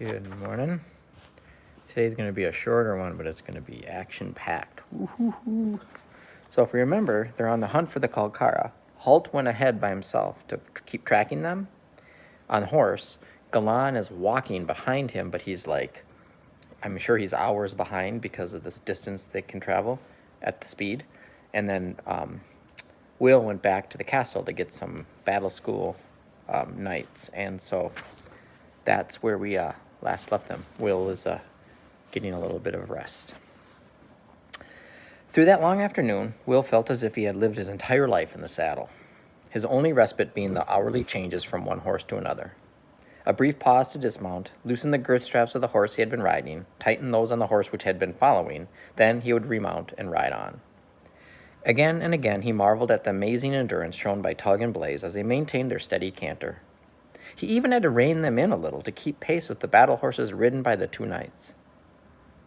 Good morning. Today's going to be a shorter one, but it's going to be action-packed. So if we remember, they're on the hunt for the Kalkara. Halt went ahead by himself to keep tracking them. On horse, Galan is walking behind him, but he's like, I'm sure he's hours behind because of this distance they can travel at the speed. And then Will went back to the castle to get some battle school knights. And so that's where we last left them. Will is getting a little bit of rest. Through that long afternoon, Will felt as if he had lived his entire life in the saddle, his only respite being the hourly changes from one horse to another. A brief pause to dismount, loosen the girth straps of the horse he had been riding, tighten those on the horse which had been following, then he would remount and ride on. Again and again he marveled at the amazing endurance shown by Tug and Blaze as they maintained their steady canter. He even had to rein them in a little to keep pace with the battle horses ridden by the two knights.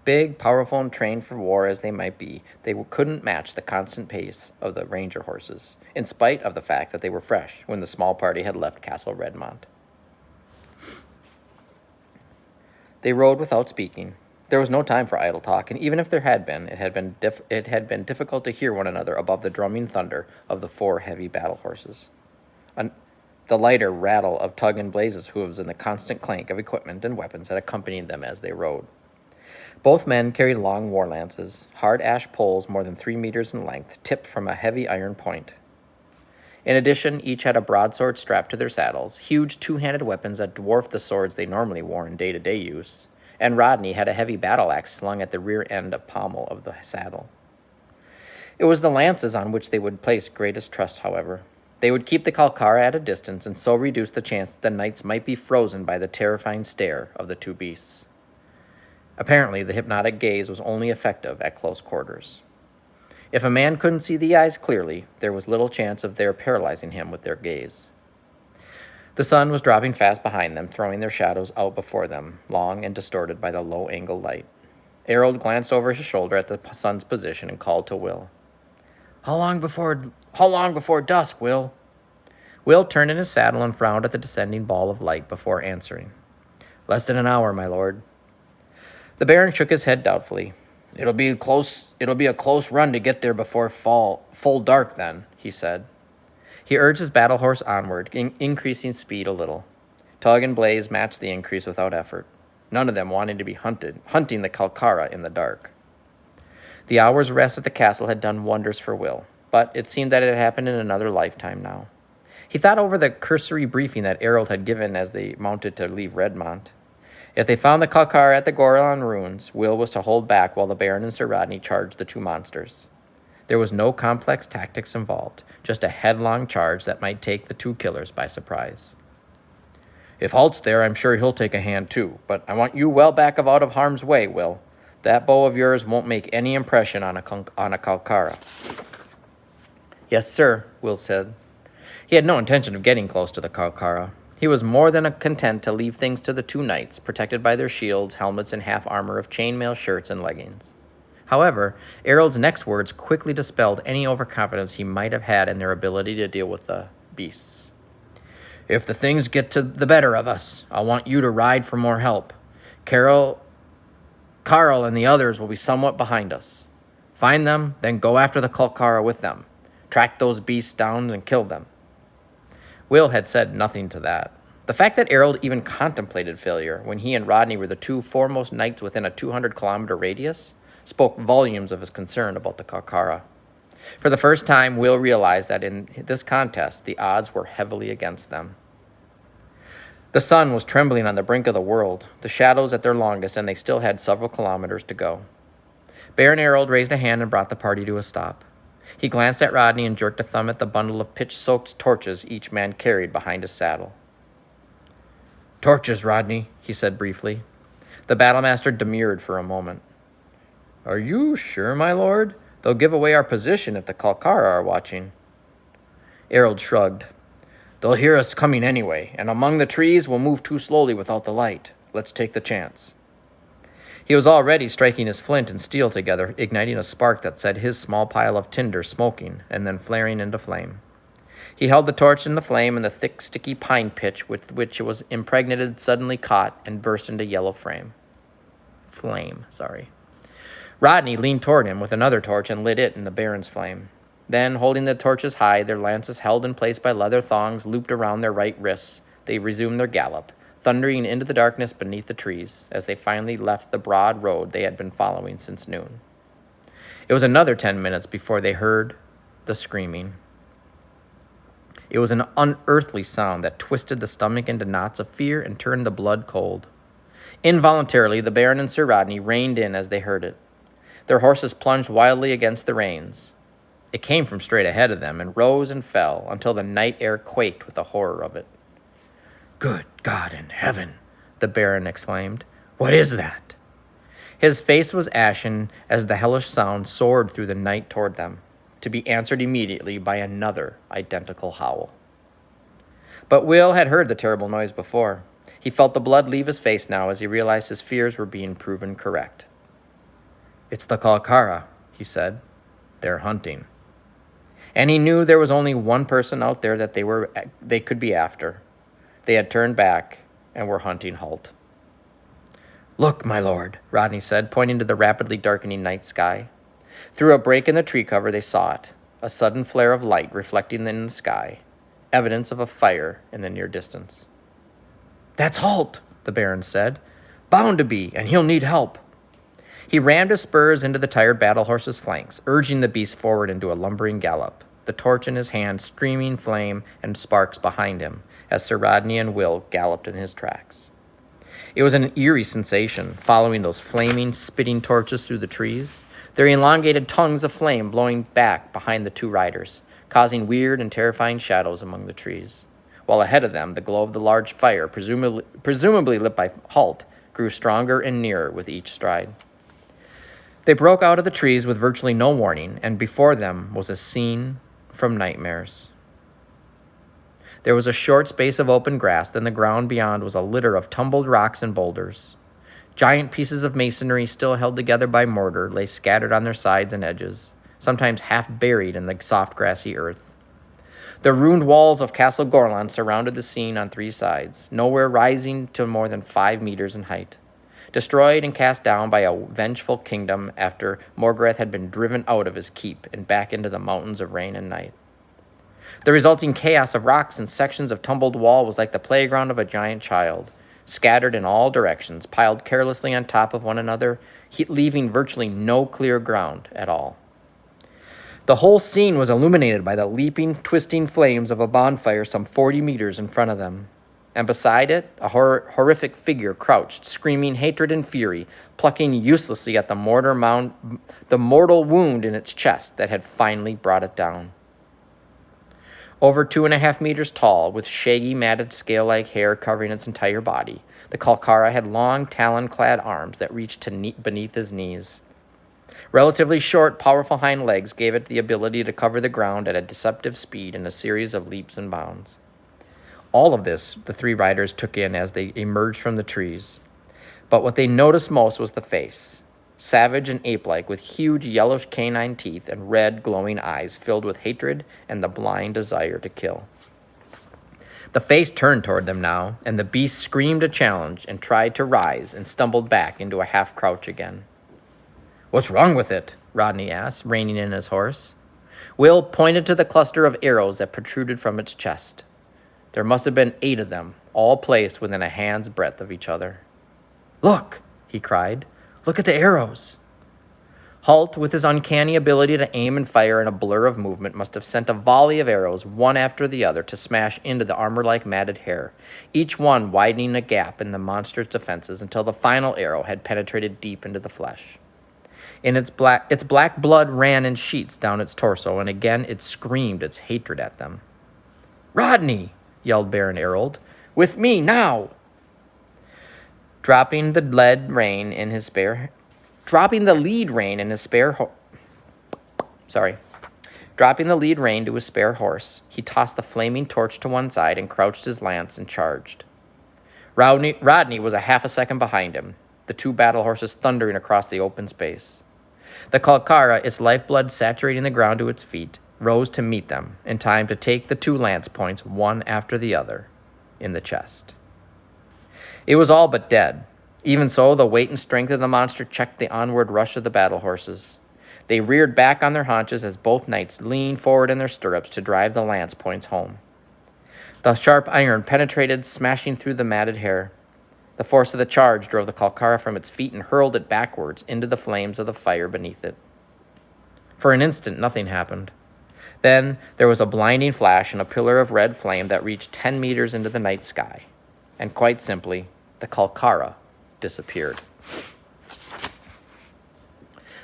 Big, powerful, and trained for war as they might be, they couldn't match the constant pace of the ranger horses, in spite of the fact that they were fresh when the small party had left Castle Redmont. They rode without speaking. There was no time for idle talk, and even if there had been, it had been difficult to hear one another above the drumming thunder of the four heavy battle horses. The lighter rattle of Tug and Blaze's hooves and the constant clank of equipment and weapons had accompanied them as they rode. Both men carried long war lances, hard ash poles more than 3 meters in length, tipped from a heavy iron point. In addition, each had a broadsword strapped to their saddles, huge two-handed weapons that dwarfed the swords they normally wore in day-to-day use, and Rodney had a heavy battle axe slung at the rear end of pommel of the saddle. It was the lances on which they would place greatest trust, however. They would keep the Kalkara at a distance and so reduce the chance that the knights might be frozen by the terrifying stare of the two beasts. Apparently, the hypnotic gaze was only effective at close quarters. If a man couldn't see the eyes clearly, there was little chance of their paralyzing him with their gaze. The sun was dropping fast behind them, throwing their shadows out before them, long and distorted by the low-angle light. Harold glanced over his shoulder at the sun's position and called to Will. How long before dusk, Will? Will turned in his saddle and frowned at the descending ball of light before answering. Less than an hour, my lord. The Baron shook his head doubtfully. It'll be a close run to get there before full dark then, he said. He urged his battle horse onward, increasing speed a little. Tug and Blaze matched the increase without effort, none of them wanting to be hunting the Kalkara in the dark. The hour's rest at the castle had done wonders for Will, but it seemed that it had happened in another lifetime now. He thought over the cursory briefing that Harold had given as they mounted to leave Redmont. If they found the Kalkara at the Gorlan ruins, Will was to hold back while the Baron and Sir Rodney charged the two monsters. There was no complex tactics involved, just a headlong charge that might take the two killers by surprise. If Halt's there, I'm sure he'll take a hand too, but I want you well back out of harm's way, Will. That bow of yours won't make any impression on a Kalkara. Yes, sir, Will said. He had no intention of getting close to the Kalkara. He was more than content to leave things to the two knights, protected by their shields, helmets, and half-armor of chainmail shirts and leggings. However, Harold's next words quickly dispelled any overconfidence he might have had in their ability to deal with the beasts. If the things get to the better of us, I want you to ride for more help. Carl and the others will be somewhat behind us. Find them, then go after the Kalkara with them. Track those beasts down and kill them. Will had said nothing to that. The fact that Harold even contemplated failure when he and Rodney were the two foremost knights within a 200-kilometer radius spoke volumes of his concern about the Kalkara. For the first time, Will realized that in this contest, the odds were heavily against them. The sun was trembling on the brink of the world, the shadows at their longest, and they still had several kilometers to go. Baron Harold raised a hand and brought the party to a stop. He glanced at Rodney and jerked a thumb at the bundle of pitch-soaked torches each man carried behind his saddle. Torches, Rodney, he said briefly. The battlemaster demurred for a moment. Are you sure, my lord? They'll give away our position if the Kalkara are watching. Harold shrugged. They'll hear us coming anyway, and among the trees we'll move too slowly without the light. Let's take the chance. He was already striking his flint and steel together, igniting a spark that set his small pile of tinder smoking and then flaring into flame. He held the torch in the flame, and the thick, sticky pine pitch with which it was impregnated suddenly caught and burst into yellow flame. Rodney leaned toward him with another torch and lit it in the Baron's flame. Then, holding the torches high, their lances held in place by leather thongs looped around their right wrists, they resumed their gallop, thundering into the darkness beneath the trees as they finally left the broad road they had been following since noon. It was another 10 minutes before they heard the screaming. It was an unearthly sound that twisted the stomach into knots of fear and turned the blood cold. Involuntarily, the Baron and Sir Rodney reined in as they heard it. Their horses plunged wildly against the reins. It came from straight ahead of them and rose and fell until the night air quaked with the horror of it. "Good God in heaven," the Baron exclaimed. "What is that?" His face was ashen as the hellish sound soared through the night toward them, to be answered immediately by another identical howl. But Will had heard the terrible noise before. He felt the blood leave his face now as he realized his fears were being proven correct. "It's the Kalkara," he said. "They're hunting." And he knew there was only one person out there that they could be after. They had turned back and were hunting Halt. "Look, my lord," Rodney said, pointing to the rapidly darkening night sky. Through a break in the tree cover, they saw it, a sudden flare of light reflecting in the sky, evidence of a fire in the near distance. "That's Halt," the Baron said. "Bound to be, and he'll need help." He rammed his spurs into the tired battle horse's flanks, urging the beast forward into a lumbering gallop, the torch in his hand streaming flame and sparks behind him, as Sir Rodney and Will galloped in his tracks. It was an eerie sensation, following those flaming, spitting torches through the trees, their elongated tongues of flame blowing back behind the two riders, causing weird and terrifying shadows among the trees. While ahead of them, the glow of the large fire, presumably lit by Halt, grew stronger and nearer with each stride. They broke out of the trees with virtually no warning, and before them was a scene from nightmares. There was a short space of open grass, then the ground beyond was a litter of tumbled rocks and boulders. Giant pieces of masonry, still held together by mortar, lay scattered on their sides and edges, sometimes half buried in the soft grassy earth. The ruined walls of Castle Gorlan surrounded the scene on three sides, nowhere rising to more than 5 meters in height. Destroyed and cast down by a vengeful kingdom after Morgreth had been driven out of his keep and back into the mountains of rain and night. The resulting chaos of rocks and sections of tumbled wall was like the playground of a giant child, scattered in all directions, piled carelessly on top of one another, leaving virtually no clear ground at all. The whole scene was illuminated by the leaping, twisting flames of a bonfire some 40 meters in front of them. And beside it, a horrific figure crouched, screaming hatred and fury, plucking uselessly at the mortal wound in its chest that had finally brought it down. Over 2.5 meters tall, with shaggy, matted scale-like hair covering its entire body, the Kalkara had long, talon-clad arms that reached to beneath his knees. Relatively short, powerful hind legs gave it the ability to cover the ground at a deceptive speed in a series of leaps and bounds. All of this the three riders took in as they emerged from the trees. But what they noticed most was the face, savage and ape-like, with huge yellowish canine teeth and red, glowing eyes filled with hatred and the blind desire to kill. The face turned toward them now, and the beast screamed a challenge and tried to rise and stumbled back into a half-crouch again. "What's wrong with it?" Rodney asked, reining in his horse. Will pointed to the cluster of arrows that protruded from its chest. There must have been 8 of them, all placed within a hand's breadth of each other. "Look," he cried. "Look at the arrows." Halt, with his uncanny ability to aim and fire in a blur of movement, must have sent a volley of arrows, one after the other, to smash into the armor-like matted hair, each one widening a gap in the monster's defenses until the final arrow had penetrated deep into the flesh. Its black blood ran in sheets down its torso, and again it screamed its hatred at them. "Rodney!" yelled Baron Erold. "With me, now!" Dropping the lead rein in his spare horse, he tossed the flaming torch to one side and crouched his lance and charged. Rodney was a half a second behind him, the 2 battle horses thundering across the open space. The Kalkara, its lifeblood saturating the ground to its feet, rose to meet them in time to take the 2 lance points one after the other in the chest. It was all but dead. Even so, the weight and strength of the monster checked the onward rush of the battle horses. They reared back on their haunches as both knights leaned forward in their stirrups to drive the lance points home. The sharp iron penetrated, smashing through the matted hair. The force of the charge drove the Kalkara from its feet and hurled it backwards into the flames of the fire beneath it. For an instant, nothing happened. Then there was a blinding flash and a pillar of red flame that reached 10 meters into the night sky. And quite simply, the Kalkara disappeared.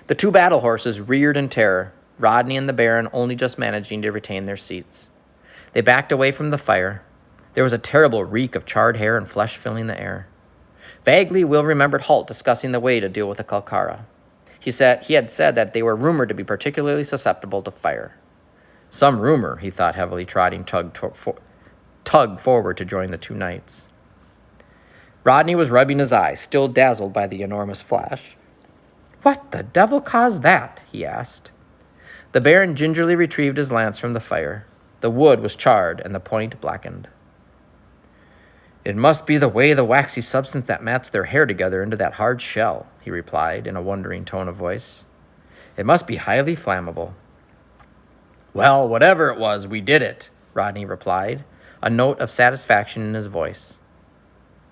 The 2 battle horses reared in terror, Rodney and the Baron only just managing to retain their seats. They backed away from the fire. There was a terrible reek of charred hair and flesh filling the air. Vaguely, Will remembered Halt discussing the way to deal with the Kalkara. He had said that they were rumored to be particularly susceptible to fire. Some rumor, he thought heavily, trotting Tug forward to join the 2 knights. Rodney was rubbing his eyes, still dazzled by the enormous flash. "What the devil caused that?" he asked. The Baron gingerly retrieved his lance from the fire. The wood was charred and the point blackened. "It must be the way the waxy substance that mats their hair together into that hard shell," he replied in a wondering tone of voice. "It must be highly flammable." "Well, whatever it was, we did it," Rodney replied, a note of satisfaction in his voice.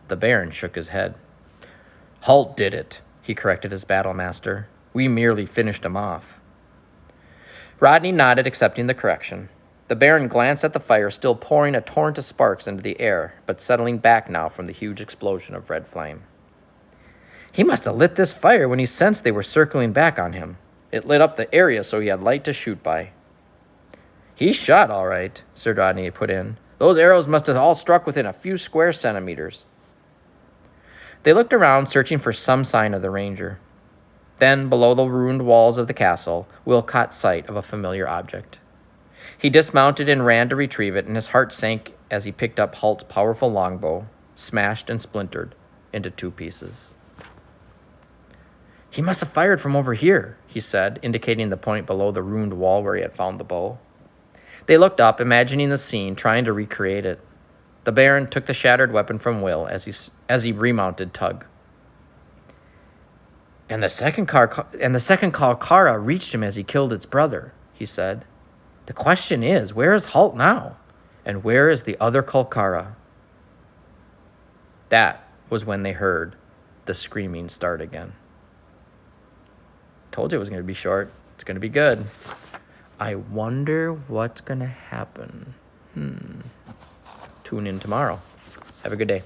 The Baron shook his head. "Halt did it," he corrected his battle master. "We merely finished him off." Rodney nodded, accepting the correction. The Baron glanced at the fire, still pouring a torrent of sparks into the air, but settling back now from the huge explosion of red flame. "He must have lit this fire when he sensed they were circling back on him. It lit up the area so he had light to shoot by." "He shot all right," Sir Rodney put in. "Those arrows must have all struck within a few square centimeters." They looked around, searching for some sign of the ranger. Then, below the ruined walls of the castle, Will caught sight of a familiar object. He dismounted and ran to retrieve it, and his heart sank as he picked up Halt's powerful longbow, smashed and splintered into 2 pieces. "He must have fired from over here," he said, indicating the point below the ruined wall where he had found the bow. They looked up, imagining the scene, trying to recreate it. The Baron took the shattered weapon from Will as he remounted Tug. And the second Kalkara reached him as he killed its brother," he said. "The question is, where is Halt now? And where is the other Kalkara?" That was when they heard the screaming start again. Told you it was going to be short. It's going to be good. I wonder what's going to happen. Tune in tomorrow. Have a good day.